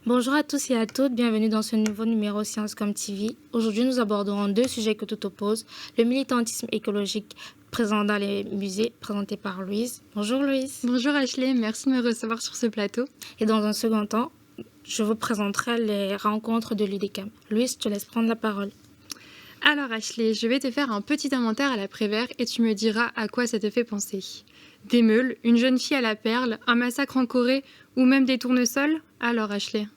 Bonjour à tous et à toutes, bienvenue dans ce nouveau numéro Science Comme TV. Aujourd'hui, nous aborderons deux sujets que tout oppose, le militantisme écologique présent dans les musées, présenté par Louise. Bonjour Louise. Bonjour Ashley, merci de me recevoir sur ce plateau. Et dans un second temps, je vous présenterai les rencontres de l'UDECAM. Louise, je te laisse prendre la parole. Alors Ashley, je vais te faire un petit inventaire à la Prévert et tu me diras à quoi ça te fait penser. Des meules, une jeune fille à la perle, un massacre en Corée ou même des tournesols? Alors Ashley?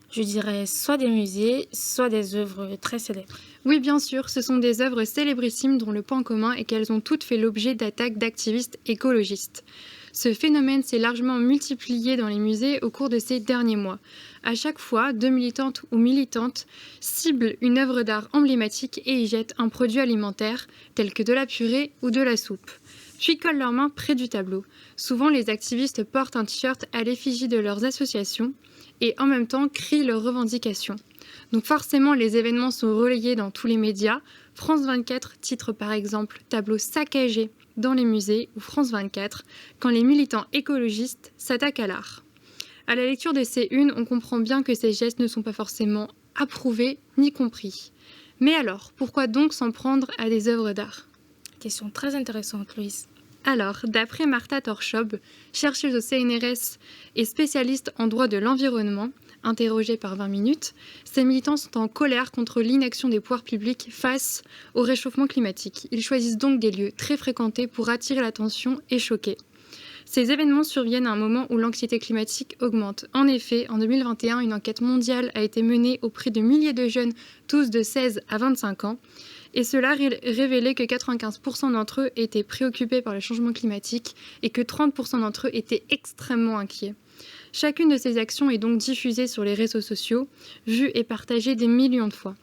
Je dirais soit des musées, soit des œuvres très célèbres. Oui, bien sûr, ce sont des œuvres célébrissimes dont le point commun est qu'elles ont toutes fait l'objet d'attaques d'activistes écologistes. Ce phénomène s'est largement multiplié dans les musées au cours de ces derniers mois. À chaque fois, deux militantes ou militantes ciblent une œuvre d'art emblématique et y jettent un produit alimentaire, tel que de la purée ou de la soupe, puis collent leurs mains près du tableau. Souvent, les activistes portent un t-shirt à l'effigie de leurs associations et en même temps crient leurs revendications. Donc forcément, les événements sont relayés dans tous les médias. France 24 titre par exemple « Tableau saccagé dans les musées » ou France 24 quand les militants écologistes s'attaquent à l'art. À la lecture de ces unes, on comprend bien que ces gestes ne sont pas forcément approuvés ni compris. Mais alors, pourquoi donc s'en prendre à des œuvres d'art? Question très intéressante, Louise. Alors, d'après Martha Torschob, chercheuse au CNRS et spécialiste en droit de l'environnement, interrogée par 20 minutes, ces militants sont en colère contre l'inaction des pouvoirs publics face au réchauffement climatique. Ils choisissent donc des lieux très fréquentés pour attirer l'attention et choquer. Ces événements surviennent à un moment où l'anxiété climatique augmente. En effet, en 2021, une enquête mondiale a été menée auprès de milliers de jeunes, tous de 16 à 25 ans, et cela révélait que 95% d'entre eux étaient préoccupés par le changement climatique et que 30% d'entre eux étaient extrêmement inquiets. Chacune de ces actions est donc diffusée sur les réseaux sociaux, vue et partagée des millions de fois.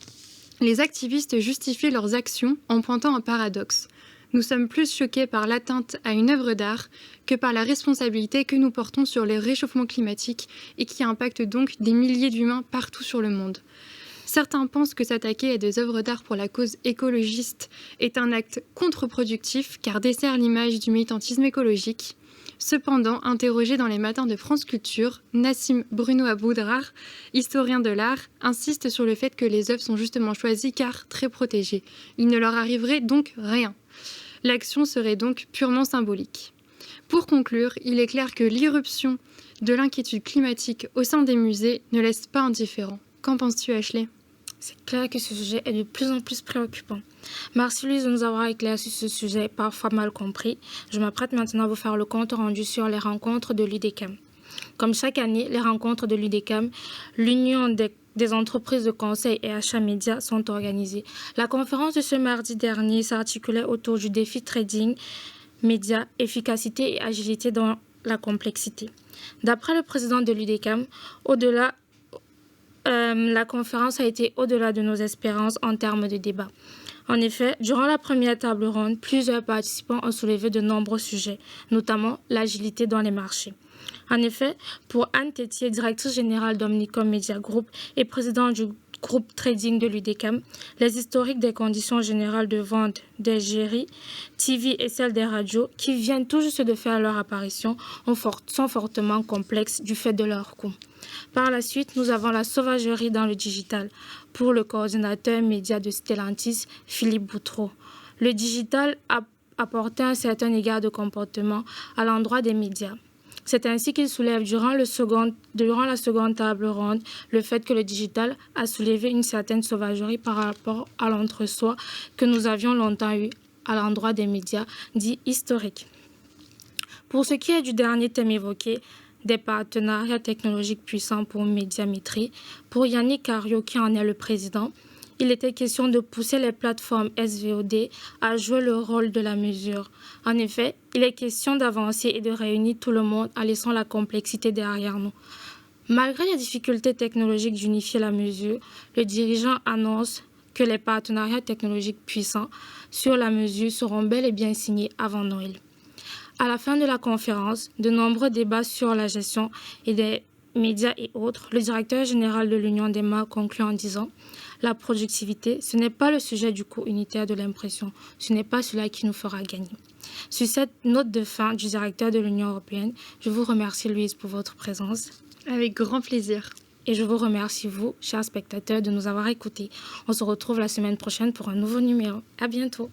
Les activistes justifient leurs actions en pointant un paradoxe. Nous sommes plus choqués par l'atteinte à une œuvre d'art que par la responsabilité que nous portons sur le réchauffement climatique et qui impacte donc des milliers d'humains partout sur le monde. Certains pensent que s'attaquer à des œuvres d'art pour la cause écologiste est un acte contre-productif car dessert l'image du militantisme écologique. Cependant, interrogé dans les matins de France Culture, Nassim Bruno Aboudrar, historien de l'art, insiste sur le fait que les œuvres sont justement choisies car très protégées. Il ne leur arriverait donc rien. L'action serait donc purement symbolique. Pour conclure, il est clair que l'irruption de l'inquiétude climatique au sein des musées ne laisse pas indifférent. Qu'en penses-tu, Ashley? C'est clair que ce sujet est de plus en plus préoccupant. Merci Louise de nous avoir éclairci ce sujet parfois mal compris. Je m'apprête maintenant à vous faire le compte rendu sur les rencontres de l'UDECAM. Comme chaque année, les rencontres de l'UDECAM, l'Union des entreprises de conseil et achats médias sont organisées. La conférence de ce mardi dernier s'articulait autour du défi trading, médias, efficacité et agilité dans la complexité. D'après le président de l'UDECAM, la conférence a été au-delà de nos espérances en termes de débat. En effet, durant la première table ronde, plusieurs participants ont soulevé de nombreux sujets, notamment l'agilité dans les marchés. En effet, pour Anne Tétier, directrice générale d'Omnicom Media Group et présidente du groupe trading de l'UDECAM, les historiques des conditions générales de vente des GRI, TV et celles des radios, qui viennent tout juste de faire leur apparition, sont fortement complexes du fait de leur coût. Par la suite, nous avons la sauvagerie dans le digital pour le coordinateur média de Stellantis, Philippe Boutreau. Le digital a apporté un certain égard de comportement à l'endroit des médias. C'est ainsi qu'il soulève durant la seconde table ronde le fait que le digital a soulevé une certaine sauvagerie par rapport à l'entre-soi que nous avions longtemps eu à l'endroit des médias dits historiques. Pour ce qui est du dernier thème évoqué, des partenariats technologiques puissants pour Médiamétrie, pour Yannick Cario qui en est le président, il était question de pousser les plateformes SVOD à jouer le rôle de la mesure. En effet, il est question d'avancer et de réunir tout le monde en laissant la complexité derrière nous. Malgré les difficultés technologiques d'unifier la mesure, le dirigeant annonce que les partenariats technologiques puissants sur la mesure seront bel et bien signés avant Noël. À la fin de la conférence, de nombreux débats sur la gestion et des médias et autres, le directeur général de l'Union des marques conclut en disant La productivité, ce n'est pas le sujet du coût unitaire de l'impression. Ce n'est pas cela qui nous fera gagner. Sur cette note de fin du directeur de l'Union européenne, je vous remercie, Louise, pour votre présence. Avec grand plaisir. Et je vous remercie, vous, chers spectateurs, de nous avoir écoutés. On se retrouve la semaine prochaine pour un nouveau numéro. À bientôt.